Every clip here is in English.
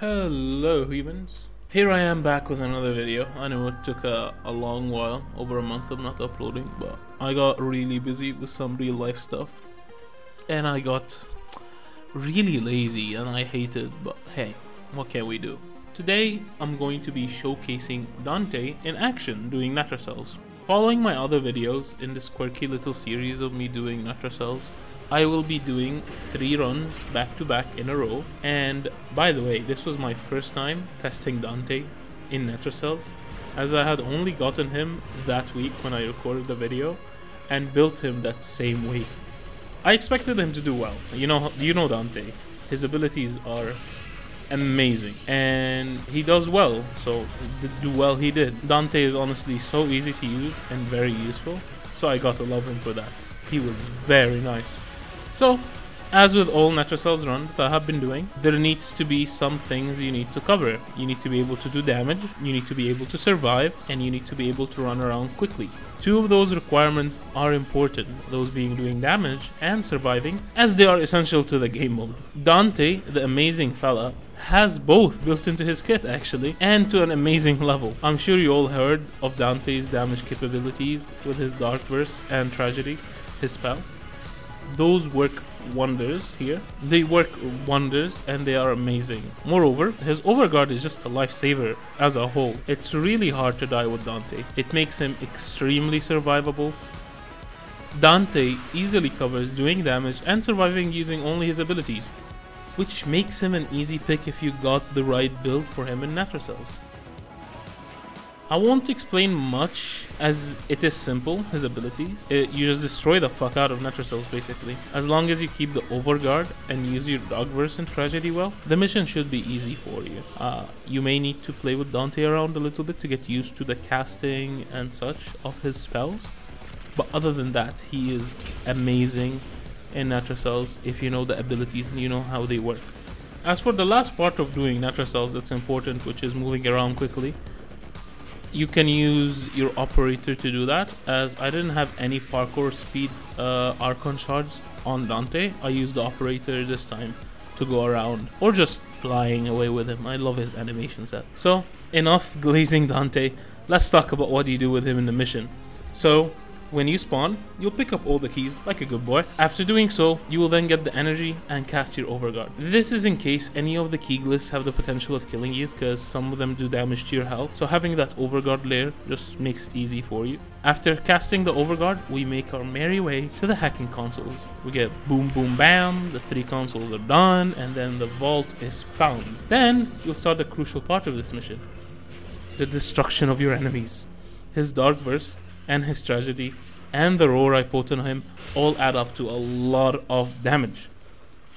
Hello humans, here I am back with another video. I know it took a long while, over a month of not uploading, but I got really busy with some real life stuff and I got really lazy and I hate it, but hey, what can we do? Today I'm going to be showcasing Dante in action doing Netracells. Following my other videos in this quirky little series of me doing Netracells, I will be doing 3 runs back to back in a row. And by the way, this was my first time testing Dante in Netracells, as I had only gotten him that week when I recorded the video and built him that same week. I expected him to do well. You know Dante, his abilities are amazing and he does well, so do well he did. Dante is honestly so easy to use and very useful, so I got to love him for that. He was very nice. So, as with all Netracells runs that I have been doing, there needs to be some things you need to cover. You need to be able to do damage, you need to be able to survive, and you need to be able to run around quickly. 2 of those requirements are important, those being doing damage and surviving, as they are essential to the game mode. Dante, the amazing fella, has both built into his kit actually, and to an amazing level. I'm sure you all heard of Dante's damage capabilities with his Dark Verse and Tragedy, his spell. Those work wonders here. They work wonders and they are amazing. Moreover, his Overguard is just a lifesaver as a whole. It's really hard to die with Dante. It makes him extremely survivable. Dante easily covers doing damage and surviving using only his abilities, which makes him an easy pick if you got the right build for him in Netracells. I won't explain much as it is simple, his abilities. You just destroy the fuck out of Netracells basically. As long as you keep the Overguard and use your Dogverse and Tragedy well, the mission should be easy for you. You may need to play with Dante around a little bit to get used to the casting and such of his spells. But other than that, he is amazing in Netracells if you know the abilities and you know how they work. As for the last part of doing Netracells that's important, which is moving around quickly, you can use your operator to do that. As I didn't have any parkour speed Archon shards on Dante, I used the operator this time to go around, or just flying away with him. I love his animation set. So enough glazing Dante, let's talk about what you do with him in the mission. So when you spawn, you'll pick up all the keys like a good boy. After doing so, you will then get the energy and cast your Overguard. This is in case any of the key glyphs have the potential of killing you, because some of them do damage to your health. So having that Overguard layer just makes it easy for you. After casting the Overguard, we make our merry way to the hacking consoles. We get boom boom bam, the 3 consoles are done, and then the vault is found. Then you'll start the crucial part of this mission, the destruction of your enemies. His Dark Verse and his Tragedy and the roar I put on him all add up to a lot of damage.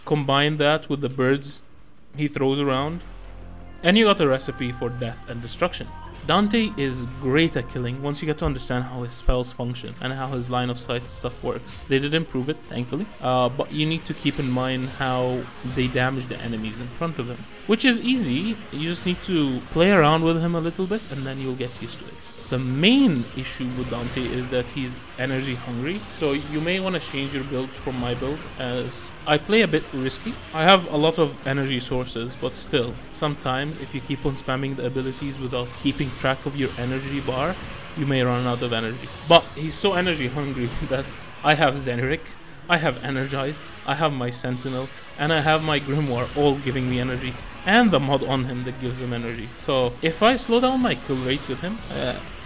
Combine that with the birds he throws around and you got a recipe for death and destruction. Dante is great at killing once you get to understand how his spells function and how his line of sight stuff works. They did improve it, thankfully, but you need to keep in mind how they damage the enemies in front of him, which is easy. You just need to play around with him a little bit and then you'll get used to it. The main issue with Dante is that he's energy hungry, so you may want to change your build from my build, as I play a bit risky. I have a lot of energy sources, but still, sometimes if you keep on spamming the abilities without keeping track of your energy bar, you may run out of energy. But he's so energy hungry that I have Zenric, I have Energize, I have my Sentinel, and I have my Grimoire all giving me energy, and the mod on him that gives him energy. So if I slow down my kill rate with him,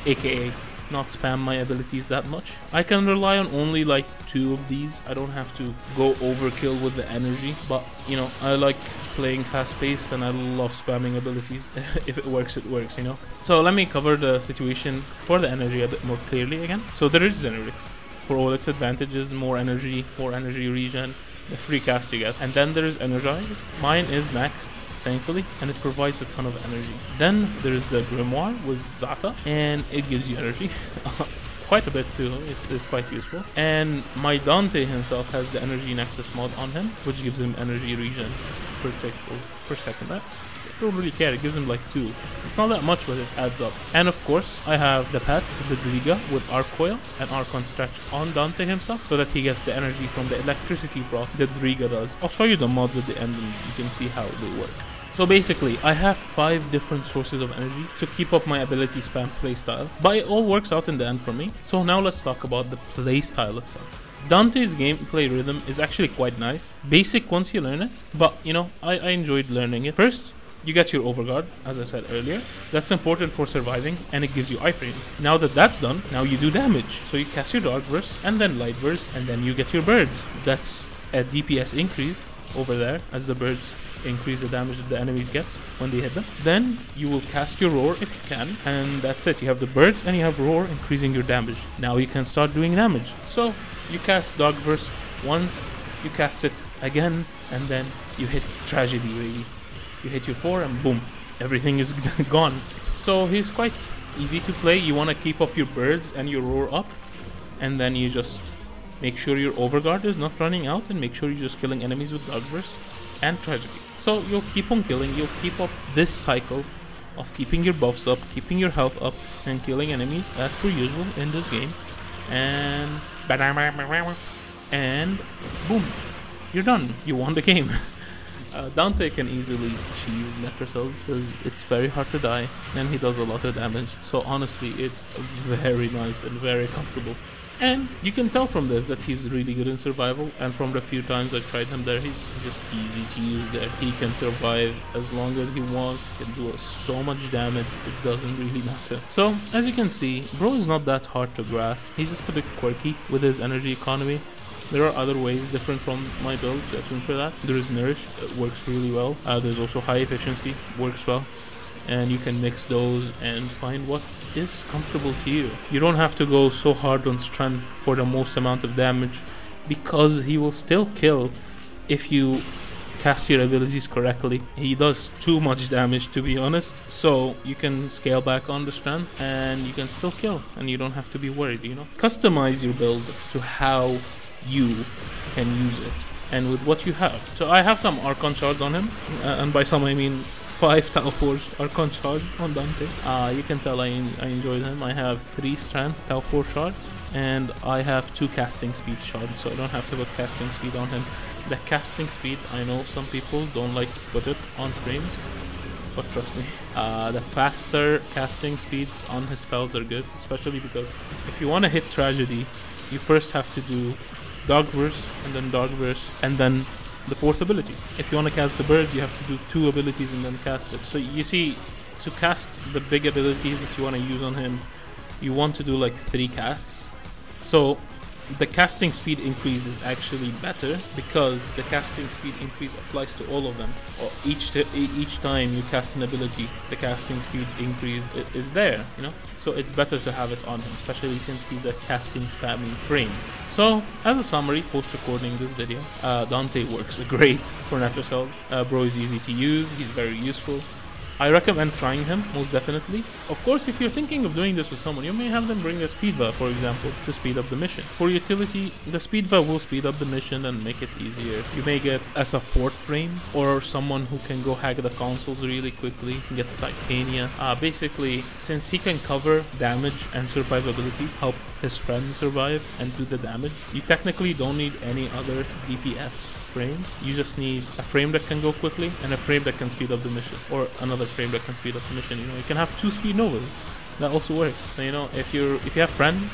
aka not spam my abilities that much, I can rely on only like 2 of these. I don't have to go overkill with the energy, but you know, I like playing fast paced and I love spamming abilities. If it works, it works, you know. So let me cover the situation for the energy a bit more clearly again. So there is Zenric for all its advantages, more energy regen, the free cast you get, and then there is Energize. Mine is maxed, thankfully, and it provides a ton of energy. Then there's the Grimoire with Zata, and it gives you energy. Quite a bit too, it's quite useful. And my Dante himself has the Energy Nexus mod on him, which gives him energy regen per second. I don't really care, it gives him like 2. It's not that much, but it adds up. And of course, I have the pet, the Driga, with Arc Coil and Archon Stretch on Dante himself, so that he gets the energy from the electricity proc that Driga does. I'll show you the mods at the end and you can see how they work. So basically, I have 5 different sources of energy to keep up my ability spam playstyle, but it all works out in the end for me. So now let's talk about the playstyle itself. Dante's gameplay rhythm is actually quite nice. Basic once you learn it, but you know, I enjoyed learning it. First, you get your overguard, as I said earlier. That's important for surviving, and it gives you iframes. Now that that's done, now you do damage. So you cast your dark burst, and then light burst, and then you get your birds. That's a DPS increase over there, as the birds increase the damage that the enemies get when they hit them. Then you will cast your roar if you can, and that's it. You have the birds and you have roar increasing your damage. Now you can start doing damage. So you cast Dog Burst once, you cast it again, and then you hit Tragedy really. You hit your 4 and boom, everything is gone. So he's quite easy to play. You want to keep up your birds and your roar up, and then you just make sure your overguard is not running out, and make sure you're just killing enemies with Dog Burst and Tragedy. So you'll keep on killing, you'll keep up this cycle of keeping your buffs up, keeping your health up, and killing enemies as per usual in this game. And boom, you're done. You won the game. Dante can easily achieve Netracells because it's very hard to die, and he does a lot of damage. So honestly, it's very nice and very comfortable. And you can tell from this that he's really good in survival, and from the few times I tried him there, he's just easy to use there. He can survive as long as he wants, he can do so much damage, it doesn't really matter. So, as you can see, bro is not that hard to grasp. He's just a bit quirky with his energy economy. There are other ways different from my build to attune for that. There is Nourish, it works really well. There's also High Efficiency, works well. And you can mix those and find what is comfortable to you. You don't have to go so hard on strength for the most amount of damage, because he will still kill if you cast your abilities correctly. He does too much damage, to be honest, so you can scale back on the strength and you can still kill, and you don't have to be worried, you know. Customize your build to how you can use it and with what you have. So I have some Archon shards on him, and by some I mean 5 Tau Forged Archon shards on Dante. You can tell I enjoyed him. I have 3 strength Tau 4 shards, and I have 2 casting speed shards, so I don't have to put casting speed on him. The casting speed, I know some people don't like to put it on frames, but trust me, the faster casting speeds on his spells are good, especially because if you want to hit Tragedy, you first have to do Dog Burst, and then Dog Burst, and then the 4th ability. If you want to cast the bird, you have to do 2 abilities and then cast it. So you see, to cast the big abilities that you want to use on him, you want to do like 3 casts. So the casting speed increase is actually better, because the casting speed increase applies to all of them. Or each time you cast an ability, the casting speed increase is there, you know. So it's better to have it on him, especially since he's a casting spamming frame. So, as a summary, post-recording this video, Dante works great for Netracells. Bro is easy to use, he's very useful. I recommend trying him, most definitely. Of course, if you're thinking of doing this with someone, you may have them bring a speedva, for example, to speed up the mission. For utility, the speedva will speed up the mission and make it easier. You may get a support frame, or someone who can go hack the consoles really quickly, get Titania. Basically, since he can cover damage and survivability, help his friends survive and do the damage, you technically don't need any other DPS frames. You just need a frame that can go quickly and a frame that can speed up the mission, or another frame that can speed up the mission. You know, you can have 2 speed novas. That also works. So, you know, if you have friends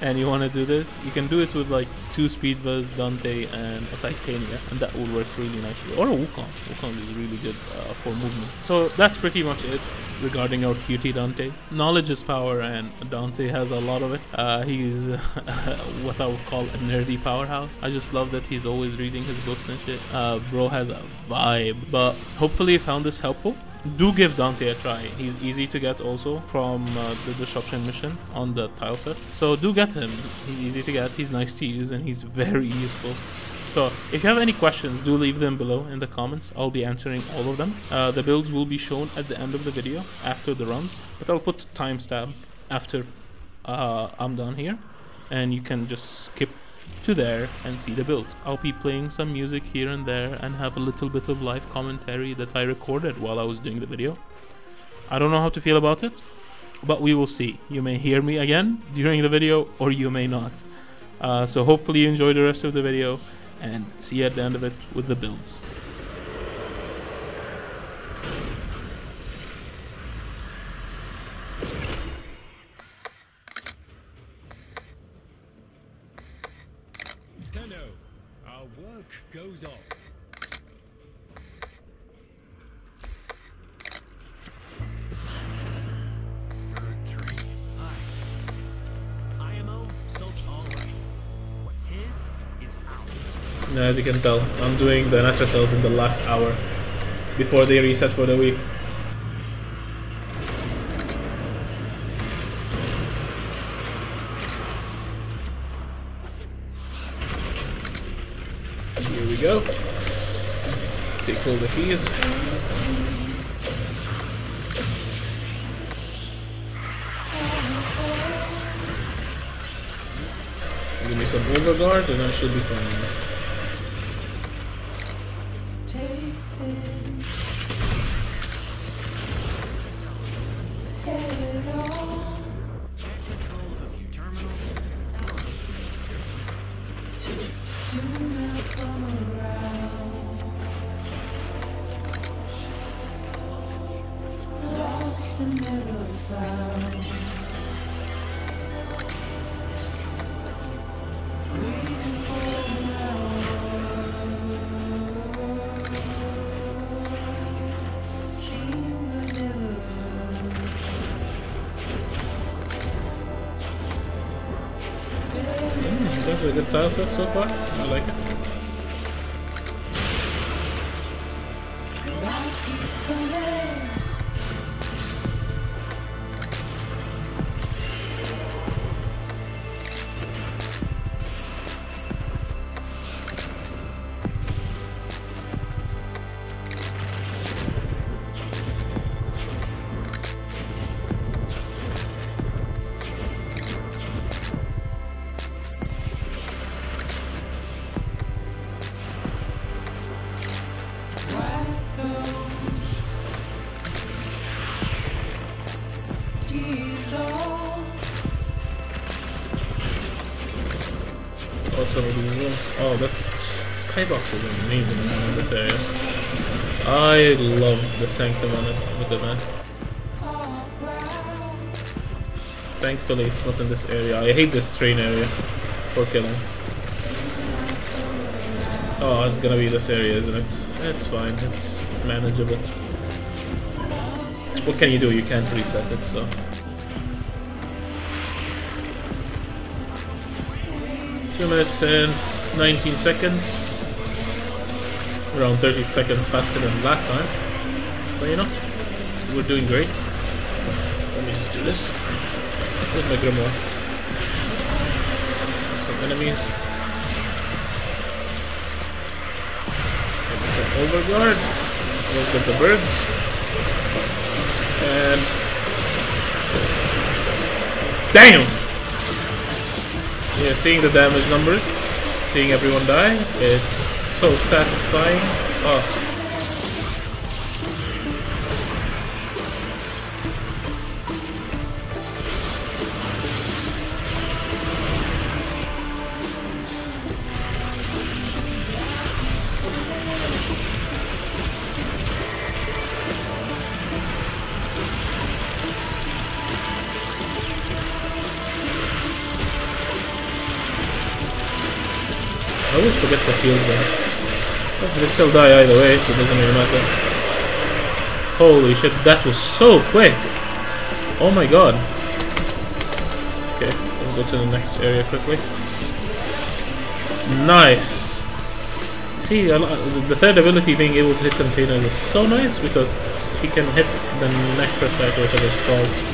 and you want to do this, you can do it with like 2 speedvas, Dante and a Titania, and that will work really nicely. Or a Wukong. Wukong is really good for movement. So that's pretty much it regarding our cutie Dante. Knowledge is power, and Dante has a lot of it. He's what I would call a nerdy powerhouse. I just love that he's always reading his books and shit. Bro has a vibe. But hopefully you found this helpful. Do give Dante a try. He's easy to get also from the disruption mission on the tile set. So do get him. He's easy to get, he's nice to use, and he's very useful. So if you have any questions, do leave them below in the comments. I'll be answering all of them. The builds will be shown at the end of the video after the runs, but I'll put timestamp after I'm done here, and you can just skip to there and see the build. I'll be playing some music here and there and have a little bit of live commentary that I recorded while I was doing the video. I don't know how to feel about it, but we will see. You may hear me again during the video, or you may not. So hopefully you enjoy the rest of the video, and see you at the end of it with the builds. Our work goes on. Bird 3. Hi. IMO, so all right. What's his is ours. Now, as you can tell, I'm doing the Netracells in the last hour before they reset for the week. Here we go. Take all the keys. Give me some overguard and I should be fine. That's a good tile set so far. I like it. Some of these rooms. Oh, that skybox is amazing in this area. I love the sanctum on it with the vent. Thankfully, it's not in this area. I hate this train area for killing. Oh, it's gonna be this area, isn't it? It's fine. It's manageable. What can you do? You can't reset it, so. 2 minutes and 19 seconds. Around 30 seconds faster than last time. So, you know, we're doing great. Let me just do this. Where's my grimoire? Some enemies. Maybe some overguard. Let's get the birds. And damn! Yeah, seeing the damage numbers, seeing everyone die, it's so satisfying. Oh. I always forget the heals there. They still die either way, so it doesn't really matter. Holy shit, that was so quick! Oh my god. Okay, let's go to the next area quickly. Nice! See, the third ability being able to hit containers is so nice because he can hit the Netracells or whatever it's called.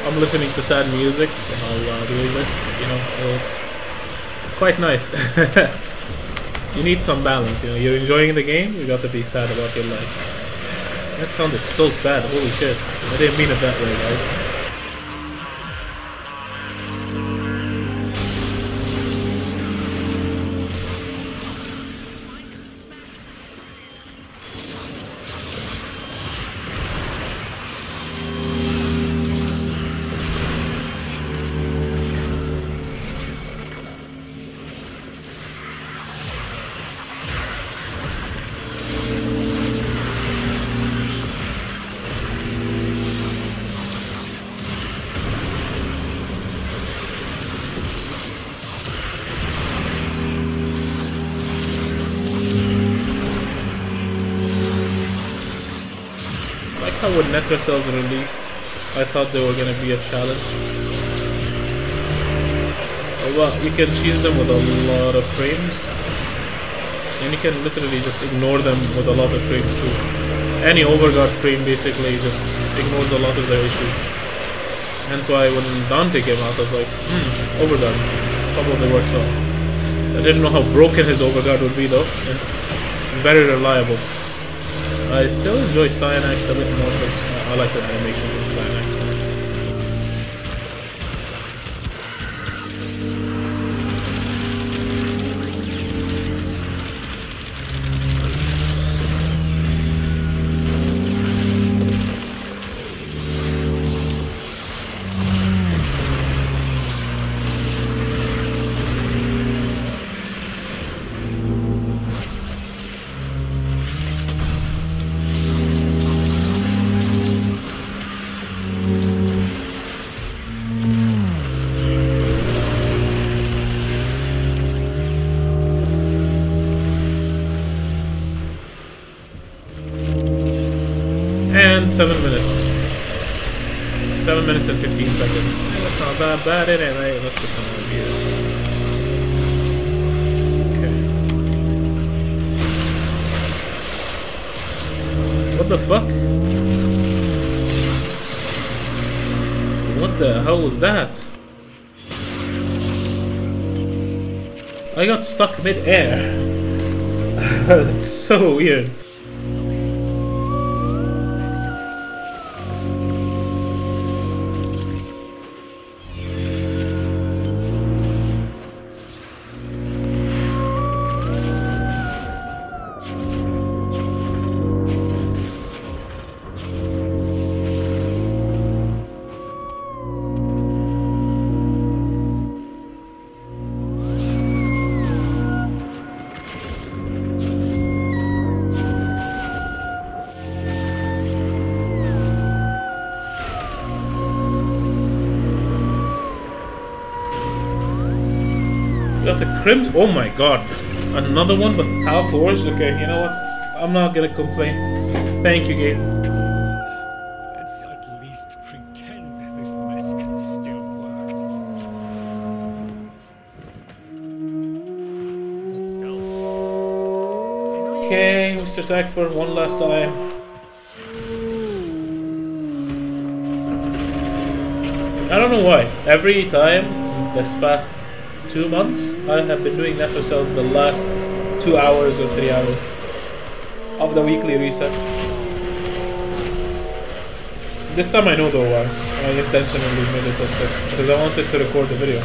I'm listening to sad music while doing this. You know, it's quite nice. You need some balance. You know, you're enjoying the game. You got to be sad about your life. That sounded so sad. Holy shit! I didn't mean it that way, guys. When Netracells released, I thought they were gonna be a challenge. Well, you can cheese them with a lot of frames, and you can literally just ignore them with a lot of frames too. Any overguard frame basically just ignores a lot of their issues. Hence why when Dante came out, I was like, overguard, probably works well. I didn't know how broken his overguard would be though, and very reliable. I still enjoy Styanax a bit more because I like the animation of Styanax. And 7 minutes. 7 minutes and 15 seconds. That's not that bad anyway. Let's put some over here. Okay. What the fuck? What the hell was that? I got stuck mid-air. That's so weird. Got the crimp. Oh my god. Another one, but Tau Forge? Okay, you know what? I'm not gonna complain. Thank you, game. Let's at least pretend this mess can still work. Okay, Mr. Tagford, one last time. I don't know why. Every time this past 2 months, I have been doing Netracells the last 2 hours or 3 hours of the weekly reset. This time I know though why. I intentionally made it this set because I wanted to record the video.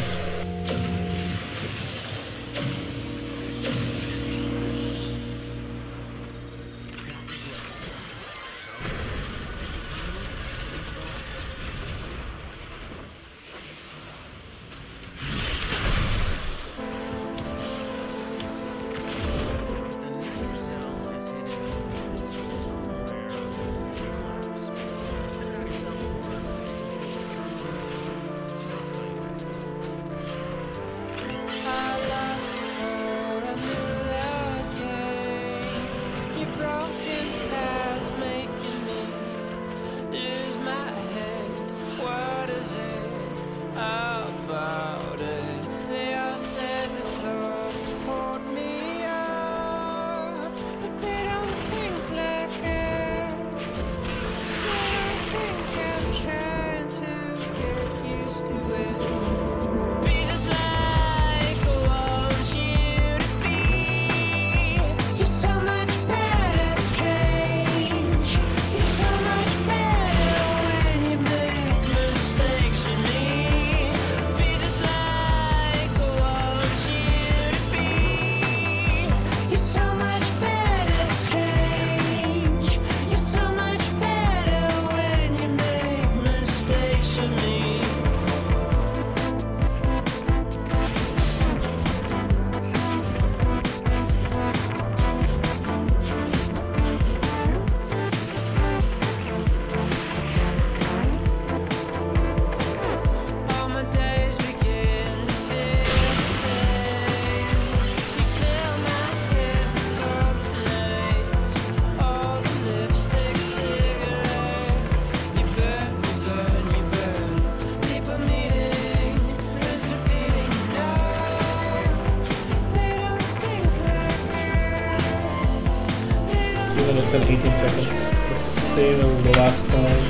minutes and 18 seconds. The same as the last time.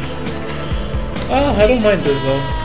Ah, I don't mind this though.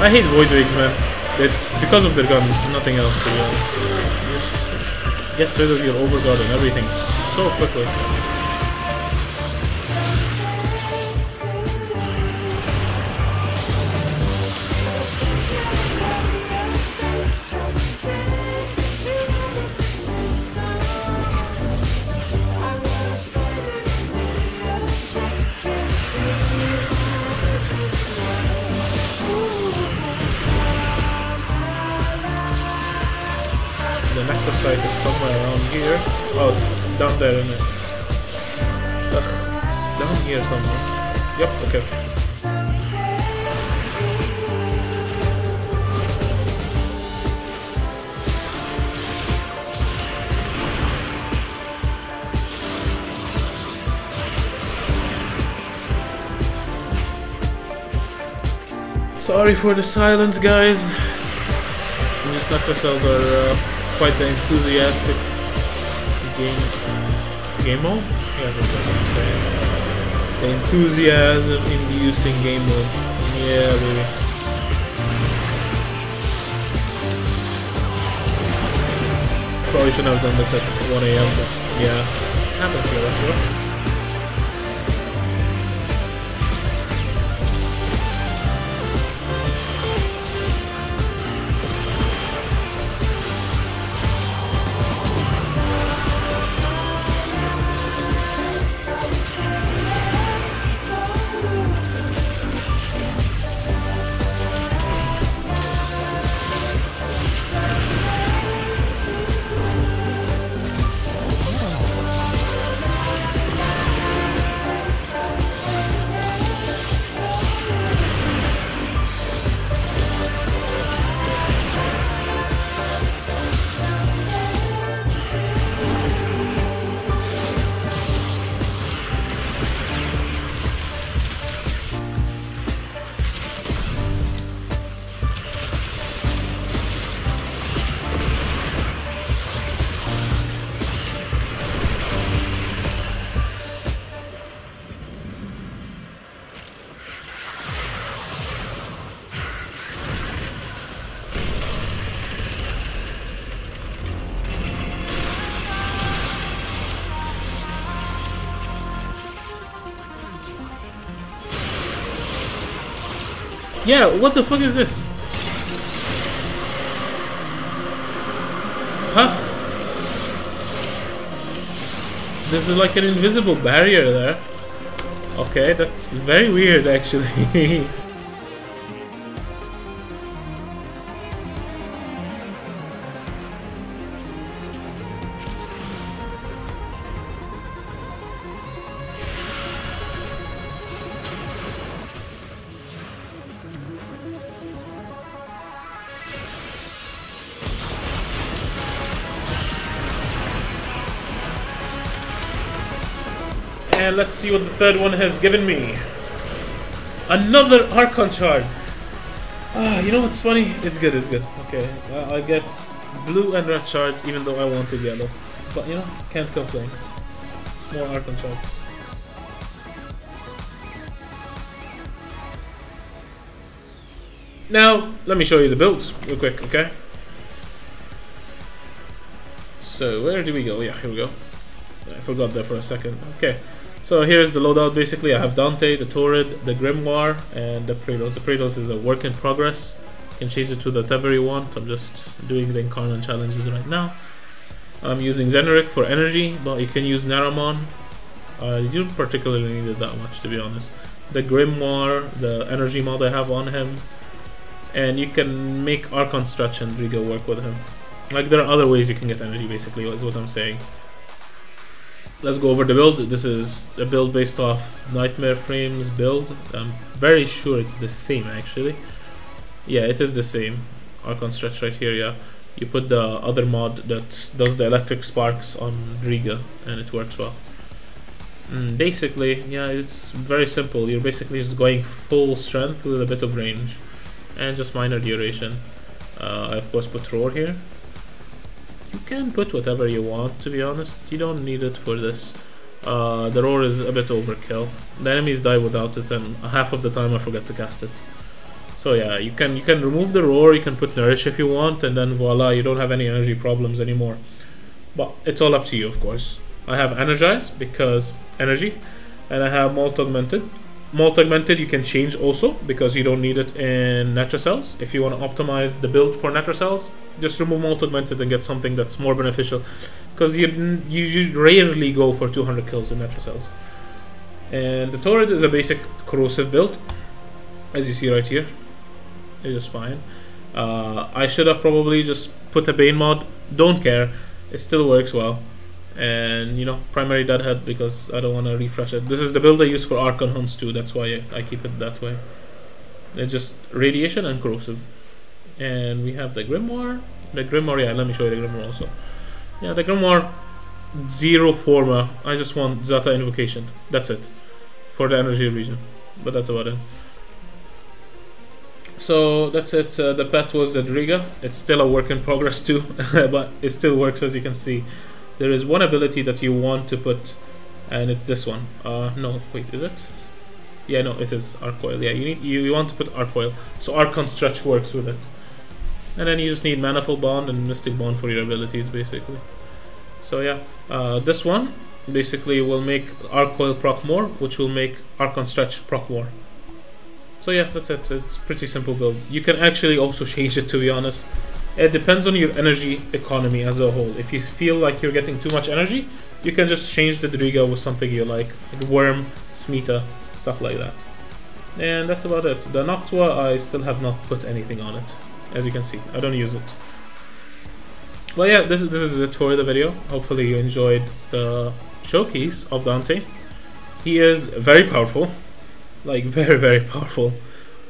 I hate void rigs, man. It's because of their guns, nothing else to be honest. Just get rid of your overguard and everything so quickly. The nectar site is somewhere around here. Oh, it's down there, isn't it? Ugh, it's down here somewhere. Yep, okay. Sorry for the silence, guys. These Netracells are quite the enthusiastic game mode? Yeah, that's what I'm saying. The enthusiasm-inducing game mode. Yeah, baby. Probably shouldn't have done this at 1 AM, but yeah, happens here, that's right. Yeah, what the fuck is this? Huh? This is like an invisible barrier there. Okay, that's very weird actually. And let's see what the third one has given me. Another Archon shard. Ah, you know what's funny? It's good, it's good. Okay, I get blue and red shards even though I wanted yellow. But you know, can't complain. It's more Archon shards. Now, let me show you the builds real quick, okay? So, where do we go? Yeah, here we go. I forgot that for a second. Okay. So here's the loadout basically. I have Dante, the Torrid, the Grimoire, and the Praetos. The Praetos is a work in progress. You can change it to whatever you want. I'm just doing the Incarnate challenges right now. I'm using Zenric for energy, but you can use Naramon. You don't particularly need it that much, to be honest. The Grimoire, the energy mod I have on him. And you can make Archon Stretch and Riga work with him. Like, there are other ways you can get energy, basically, is what I'm saying. Let's go over the build. This is a build based off Nightmare Frames build. I'm very sure it's the same, actually. Yeah, it is the same. Archon Stretch right here, yeah. You put the other mod that does the electric sparks on Riga, and it works well. Basically, yeah, it's very simple. You're basically just going full strength with a bit of range. And just minor duration. I of course put roar here. You can put whatever you want, to be honest. You don't need it for this. The roar is a bit overkill. The enemies die without it, and half of the time I forget to cast it. So yeah, you can remove the roar. You can put nourish if you want, and then voila, you don't have any energy problems anymore. But it's all up to you, of course. I have energize because energy, and I have molt augmented. Molt augmented you can change also because you don't need it in Netracells. If you want to optimize the build for Netracells, just remove molt augmented and get something that's more beneficial, because you rarely go for 200 kills in Netracells. And the Torrid is a basic corrosive build, as you see right here. It's just fine. I should have probably just put a Bane mod. Don't care, it still works well. And you know, primary deadhead because I don't want to refresh it. This is the build I use for Archon hunts too, that's why I keep it that way. It's just radiation and corrosive. And we have the Grimoire. The Grimoire, yeah, let me show you the Grimoire also. Yeah, the Grimoire, 0 Forma. I just want Zata Invocation. That's it. For the energy region. But that's about it. So that's it. The pet was the Driga. It's still a work in progress too, but it still works, as you can see. There is one ability that you want to put, and it's this one. No, wait, is it? Yeah, no, it is Arc Coil. Yeah, you want to put Arc Coil, so Archon Stretch works with it. And then you just need Manifold Bond and Mystic Bond for your abilities, basically. So yeah, this one basically will make Arc Coil proc more, which will make Archon Stretch proc more. So yeah, that's it. It's pretty simple build. You can actually also change it, to be honest. It depends on your energy economy as a whole. If you feel like you're getting too much energy, you can just change the Driga with something you like Worm, Smita, stuff like that. And that's about it. The Noctua, I still have not put anything on it. As you can see, I don't use it. Well, yeah, this is it for the video. Hopefully you enjoyed the showcase of Dante. He is very powerful. Like, very, very powerful.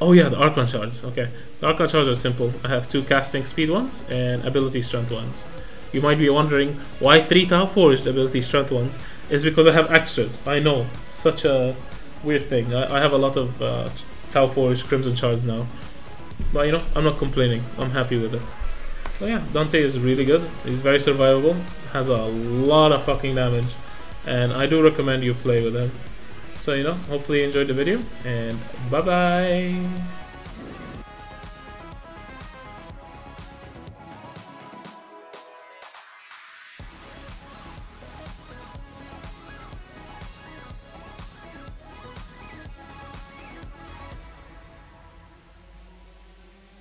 Oh yeah, the Archon shards. Okay, the Archon shards are simple. I have 2 casting speed ones and ability strength ones. You might be wondering why 3 Tau Forged ability strength ones. Is because I have extras. I know, such a weird thing. I have a lot of Tau Forged Crimson shards now, but you know, I'm not complaining. I'm happy with it. So yeah, Dante is really good. He's very survivable. Has a lot of fucking damage, and I do recommend you play with him. So you know, hopefully you enjoyed the video, and bye bye.